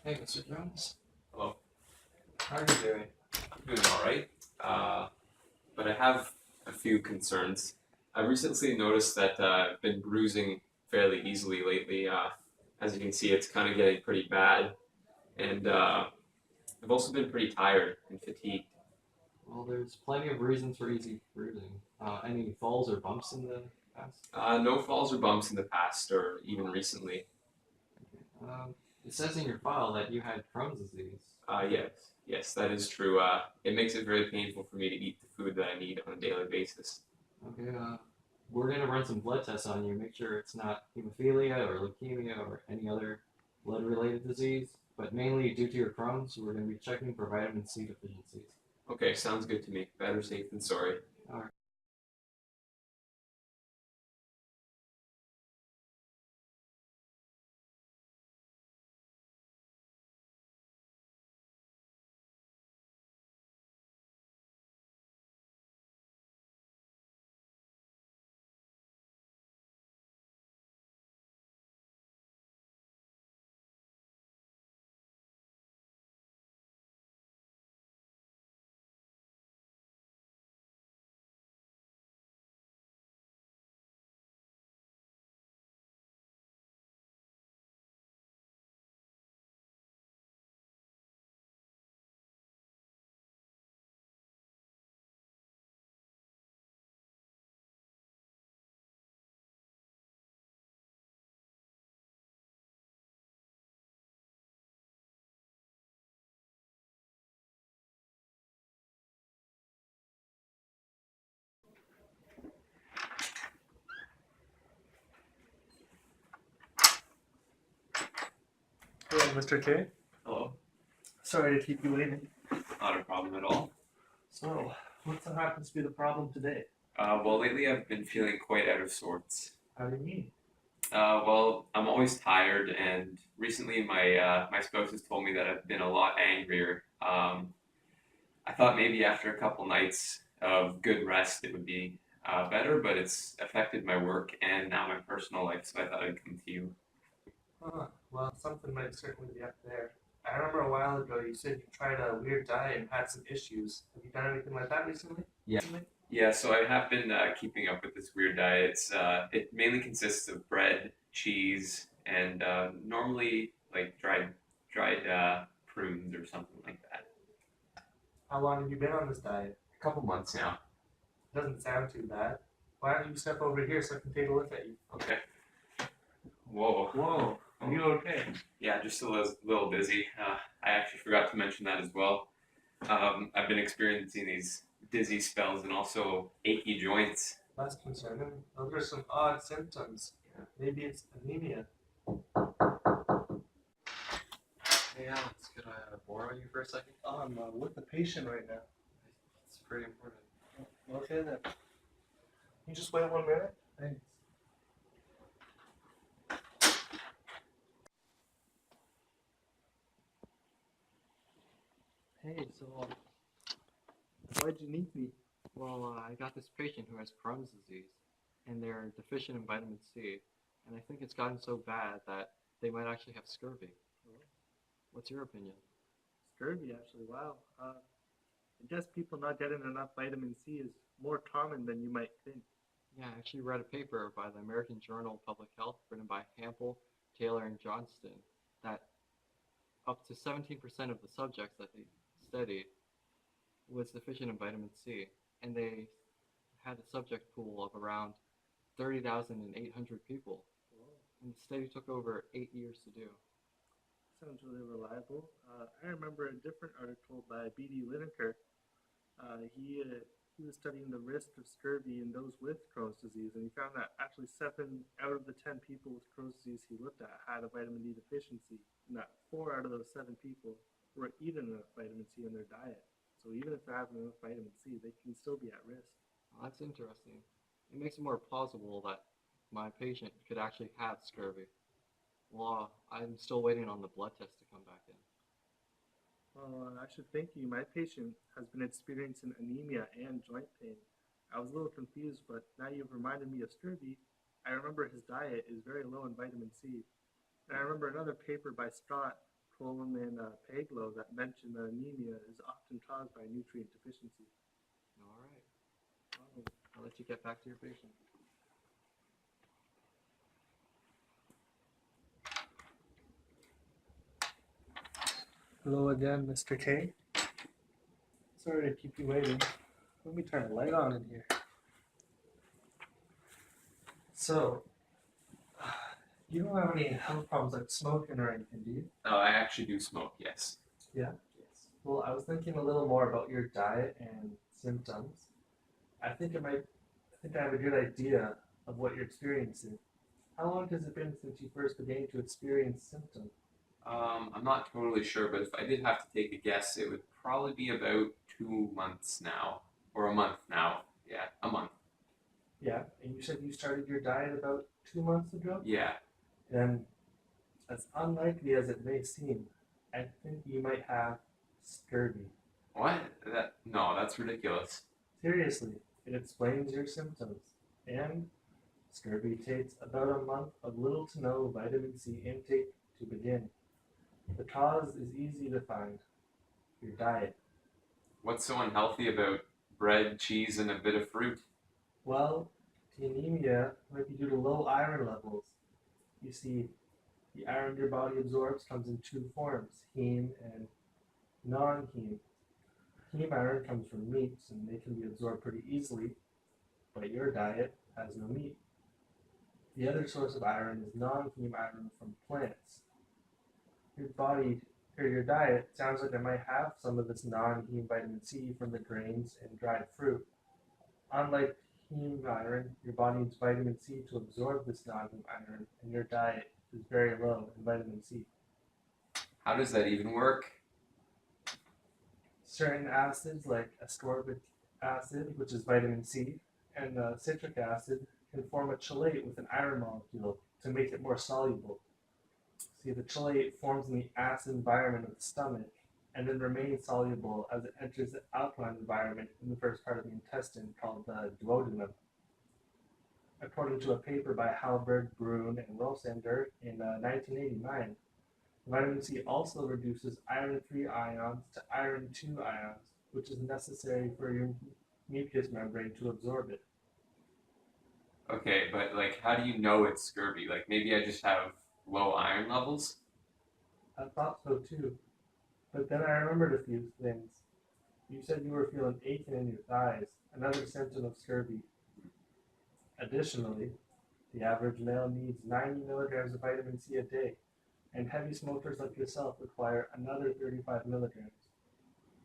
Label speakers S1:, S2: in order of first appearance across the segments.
S1: Hey, Mr. Jones.
S2: Hello.
S1: How are you doing?
S2: I'm doing all right, but I have a few concerns. I recently noticed that I've been bruising fairly easily lately. As you can see, it's kind of getting pretty bad, and I've also been pretty tired and fatigued.
S1: Well, there's plenty of reasons for easy bruising. Any falls or bumps in the past?
S2: No falls or bumps in the past or even recently.
S1: It says in your file that you had Crohn's disease.
S2: Yes, yes, that is true. It makes it very painful for me to eat the food that I need on a daily basis.
S1: Okay, we're gonna run some blood tests on you, make sure it's not hemophilia or leukemia or any other blood-related disease, but mainly due to your Crohn's, we're gonna be checking for vitamin C deficiencies.
S2: Okay, sounds good to me. Better safe than sorry.
S1: All right.
S3: Hello, Mr. K.
S2: Hello.
S3: Sorry to keep you waiting.
S2: Not a problem at all.
S3: So, what happens to be the problem today?
S2: Well, lately I've been feeling quite out of sorts.
S3: How do you mean?
S2: Well, I'm always tired, and recently my spouse has told me that I've been a lot angrier. I thought maybe after a couple nights of good rest it would be better, but it's affected my work and now my personal life, so I thought I'd come to you.
S3: Well, something might certainly be up there. I remember a while ago you said you tried a weird diet and had some issues. Have you done anything like that recently?
S1: Yeah.
S2: Yeah, so I have been keeping up with this weird diet. It mainly consists of bread, cheese, and normally like dried prunes or something like that.
S3: How long have you been on this diet?
S2: A couple months now.
S3: Doesn't sound too bad. Why don't you step over here so I can take a look at you?
S2: Okay. Whoa.
S3: Whoa, are you okay?
S2: Yeah, just a little dizzy. I actually forgot to mention that as well. I've been experiencing these dizzy spells and also achy joints.
S3: That's concerning. Those are some odd symptoms. Maybe it's anemia.
S1: Hey, Alex, could I borrow you for a second?
S3: I'm with the patient right now.
S1: It's pretty important.
S3: Okay then. Can you just wait 1 minute?
S1: Thanks. Hey, so
S3: Why'd you need me?
S1: well, I got this patient who has Crohn's disease, and they're deficient in vitamin C, and I think it's gotten so bad that they might actually have scurvy. What's your opinion?
S3: Scurvy, actually. Wow. I guess people not getting enough vitamin C is more common than you might think.
S1: Yeah, I actually read a paper by the American Journal of Public Health written by Hampel, Taylor, and Johnston that up to 17% of the subjects that they studied was deficient in vitamin C, and they had a subject pool of around 30,800 people.
S3: Whoa.
S1: And the study took over 8 years to do.
S3: Sounds really reliable. I remember a different article by B.D. Lineker. He was studying the risk of scurvy in those with Crohn's disease, and he found that actually 7 out of the 10 people with Crohn's disease he looked at had a vitamin D deficiency, and that 4 out of those 7 people were eating enough vitamin C in their diet. So even if they're having enough vitamin C, they can still be at risk.
S1: Well, that's interesting. It makes it more plausible that my patient could actually have scurvy. Well, I'm still waiting on the blood test to come back in.
S3: Well, I should thank you. My patient has been experiencing anemia and joint pain. I was a little confused, but now you've reminded me of scurvy. I remember his diet is very low in vitamin C. And I remember another paper by Scott Coleman and Paglow that mentioned that anemia is often caused by nutrient deficiency.
S1: All right. I'll let you get back to your patient.
S3: Hello again, Mr. K. Sorry to keep you waiting. Let me turn the light on in here. So, you don't have any health problems like smoking or anything, do you?
S2: No, I actually do smoke, yes.
S3: Yeah?
S2: Yes.
S3: Well, I was thinking a little more about your diet and symptoms. I think I have a good idea of what you're experiencing. How long has it been since you first began to experience symptoms?
S2: I'm not totally sure, but if I did have to take a guess, it would probably be about 2 months now. Or a month now. Yeah, a month.
S3: Yeah, and you said you started your diet about 2 months ago?
S2: Yeah.
S3: Then, as unlikely as it may seem, I think you might have scurvy.
S2: What? No, that's ridiculous.
S3: Seriously, it explains your symptoms. And scurvy takes about a month of little to no vitamin C intake to begin. The cause is easy to find: your diet.
S2: What's so unhealthy about bread, cheese, and a bit of fruit?
S3: Well, the anemia might be due to low iron levels. You see, the iron your body absorbs comes in two forms: heme and non-heme. Heme iron comes from meats and they can be absorbed pretty easily, but your diet has no meat. The other source of iron is non-heme iron from plants. Your body or your diet sounds like it might have some of this non-heme vitamin C from the grains and dried fruit. Unlike heme iron, your body needs vitamin C to absorb this non-heme iron, and your diet is very low in vitamin C.
S2: How does that even work?
S3: Certain acids like ascorbic acid, which is vitamin C, and citric acid can form a chelate with an iron molecule to make it more soluble. See, the chelate forms in the acid environment of the stomach and then remains soluble as it enters the alkaline environment in the first part of the intestine called the duodenum. According to a paper by Halberg, Brun, and Rosander in 1989, vitamin C also reduces iron 3 ions to iron 2 ions, which is necessary for your mucous membrane to absorb it.
S2: Okay, but like, how do you know it's scurvy? Like, maybe I just have low iron levels?
S3: I thought so too, but then I remembered a few things. You said you were feeling aching in your thighs, another symptom of scurvy. Additionally, the average male needs 90 milligrams of vitamin C a day, and heavy smokers like yourself require another 35 milligrams.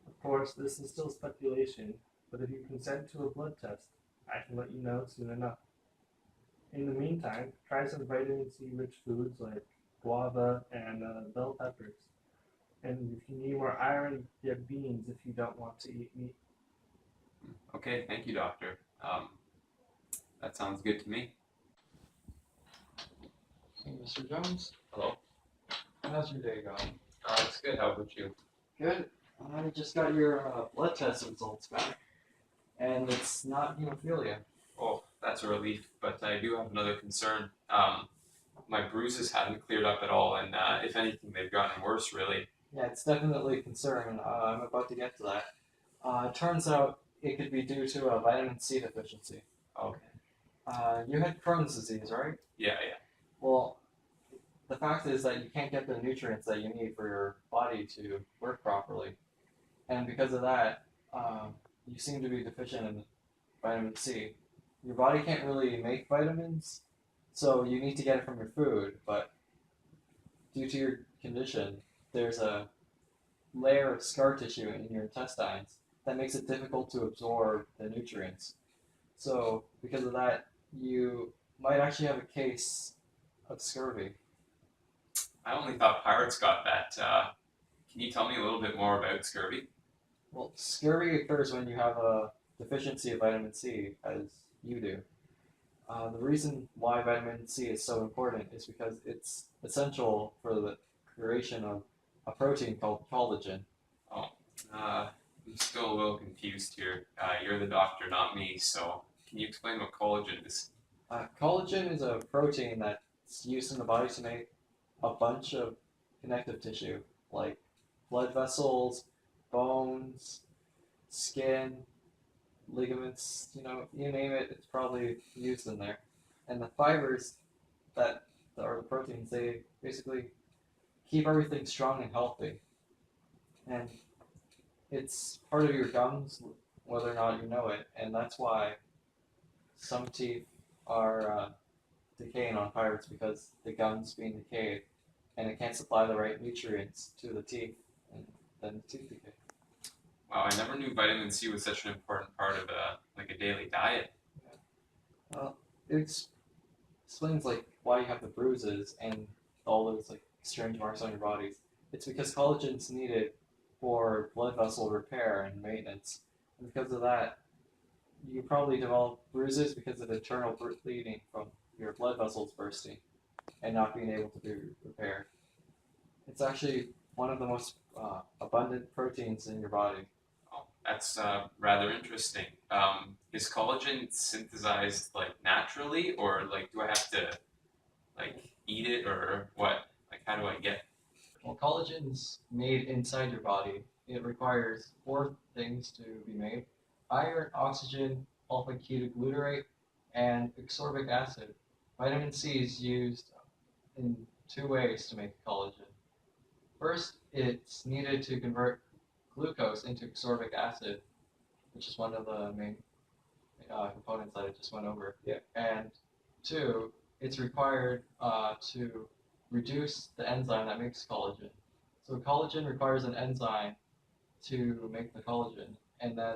S3: Of course, this is still speculation, but if you consent to a blood test, I can let you know soon enough. In the meantime, try some vitamin C rich foods like guava and bell peppers. And if you need more iron, get beans if you don't want to eat meat.
S2: Okay, thank you, doctor. That sounds good to me.
S1: Hey, Mr. Jones,
S2: Hello.
S1: how's your day going?
S2: It's good. How about you?
S1: Good. I just got your blood test results back, and it's not hemophilia.
S2: Oh, that's a relief, but I do have another concern. My bruises haven't cleared up at all, and if anything, they've gotten worse, really.
S1: Yeah, it's definitely a concern. I'm about to get to that. It turns out it could be due to a vitamin C deficiency.
S2: Okay.
S1: You had Crohn's disease, right?
S2: Yeah.
S1: Well, the fact is that you can't get the nutrients that you need for your body to work properly. And because of that, you seem to be deficient in vitamin C. Your body can't really make vitamins, so you need to get it from your food, but due to your condition, there's a layer of scar tissue in your intestines that makes it difficult to absorb the nutrients. So, because of that, you might actually have a case of scurvy.
S2: I only thought pirates got that. Can you tell me a little bit more about scurvy?
S1: Well, scurvy occurs when you have a deficiency of vitamin C, as you do. The reason why vitamin C is so important is because it's essential for the creation of a protein called collagen.
S2: Oh, I'm still a little confused here. You're the doctor, not me, so can you explain what collagen is?
S1: Collagen is a protein that's used in the body to make a bunch of connective tissue. like blood vessels, bones, skin, ligaments, you name it, it's probably used in there. And the fibers that are the proteins, they basically keep everything strong and healthy. And it's part of your gums, whether or not you know it. And that's why some teeth are decaying on pirates, because the gums being decayed and it can't supply the right nutrients to the teeth, and then the teeth decay.
S2: Wow, I never knew vitamin C was such an important part of a daily diet.
S1: Well, it explains like why you have the bruises and all those like strange marks on your bodies. It's because collagen's needed for blood vessel repair and maintenance. And because of that, you probably develop bruises because of internal bleeding from your blood vessels bursting and not being able to be repaired. It's actually one of the most abundant proteins in your body.
S2: Oh, that's rather interesting. Is collagen synthesized like naturally, or like do I have to like eat it, or what? Like how do I get?
S1: Well, collagen's made inside your body. It requires four things to be made: iron, oxygen, alpha-ketoglutarate, and ascorbic acid. Vitamin C is used in two ways to make collagen. First, it's needed to convert glucose into ascorbic acid, which is one of the main components that I just went over.
S2: Yeah.
S1: And two, it's required to reduce the enzyme that makes collagen. So collagen requires an enzyme to make the collagen, and then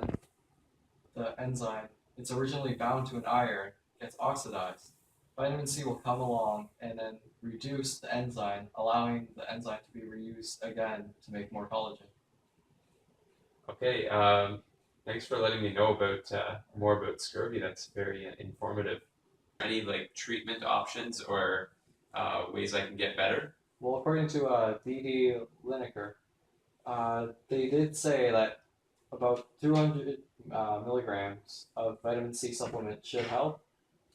S1: the enzyme, it's originally bound to an iron, gets oxidized. Vitamin C will come along and then reduce the enzyme, allowing the enzyme to be reused again to make more collagen.
S2: Okay, thanks for letting me know about more about scurvy. That's very informative. Any like treatment options or ways I can get better?
S1: Well, according to D.D. Lineker, they did say that about 200 milligrams of vitamin C supplement should help,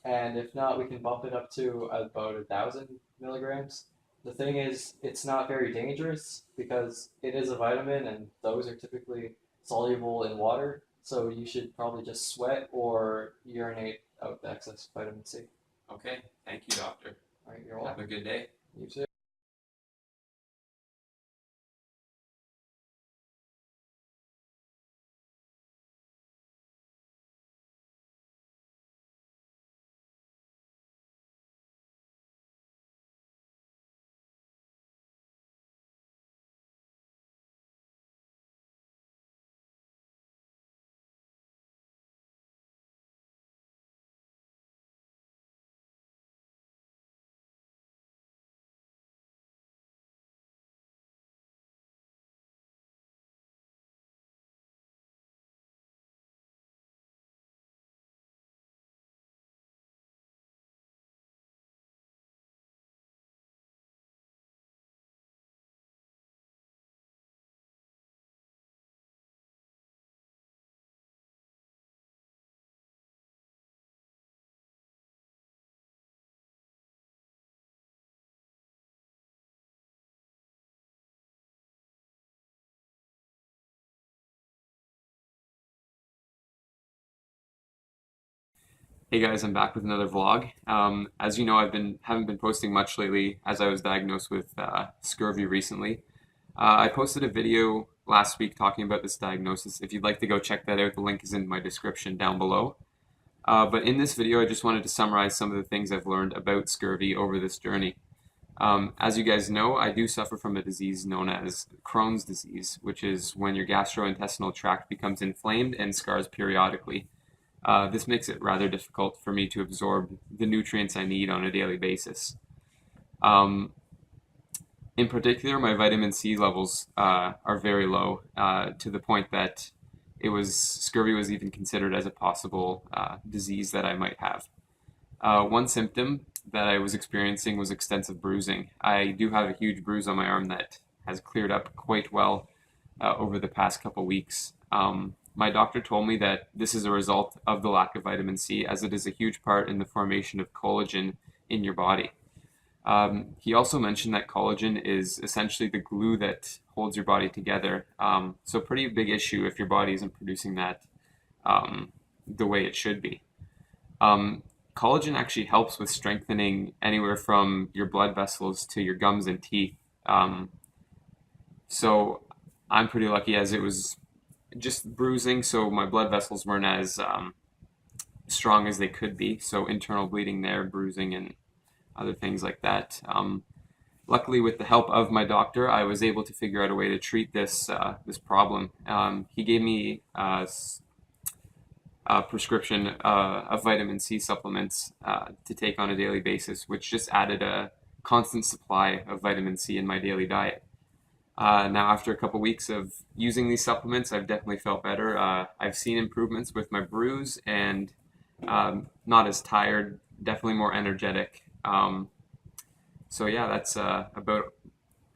S1: and if not, we can bump it up to about 1,000 milligrams. The thing is, it's not very dangerous because it is a vitamin, and those are typically soluble in water. So you should probably just sweat or urinate out the excess vitamin C.
S2: Okay, thank you, doctor.
S1: All right, you're
S2: Have
S1: welcome.
S2: a good day.
S1: You too.
S2: Hey guys, I'm back with another vlog. As you know, haven't been posting much lately as I was diagnosed with scurvy recently. I posted a video last week talking about this diagnosis. If you'd like to go check that out, the link is in my description down below. But in this video, I just wanted to summarize some of the things I've learned about scurvy over this journey. As you guys know, I do suffer from a disease known as Crohn's disease, which is when your gastrointestinal tract becomes inflamed and scars periodically. This makes it rather difficult for me to absorb the nutrients I need on a daily basis. In particular, my vitamin C levels are very low, to the point that scurvy was even considered as a possible disease that I might have. One symptom that I was experiencing was extensive bruising. I do have a huge bruise on my arm that has cleared up quite well over the past couple weeks. My doctor told me that this is a result of the lack of vitamin C, as it is a huge part in the formation of collagen in your body. He also mentioned that collagen is essentially the glue that holds your body together. So pretty big issue if your body isn't producing that the way it should be. Um, Collagen actually helps with strengthening anywhere from your blood vessels to your gums and teeth. Um, so I'm pretty lucky as it was just bruising, so my blood vessels weren't as strong as they could be. So internal bleeding there, bruising, and other things like that. Luckily, with the help of my doctor, I was able to figure out a way to treat this problem. He gave me a prescription of vitamin C supplements to take on a daily basis, which just added a constant supply of vitamin C in my daily diet. Now, after a couple weeks of using these supplements, I've definitely felt better. I've seen improvements with my bruise and not as tired, definitely more energetic. So yeah, that's about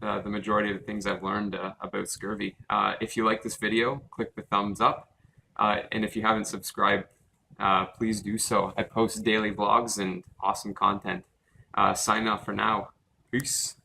S2: the majority of the things I've learned about scurvy. If you like this video, click the thumbs up. And if you haven't subscribed, please do so. I post daily vlogs and awesome content. Sign off for now. Peace.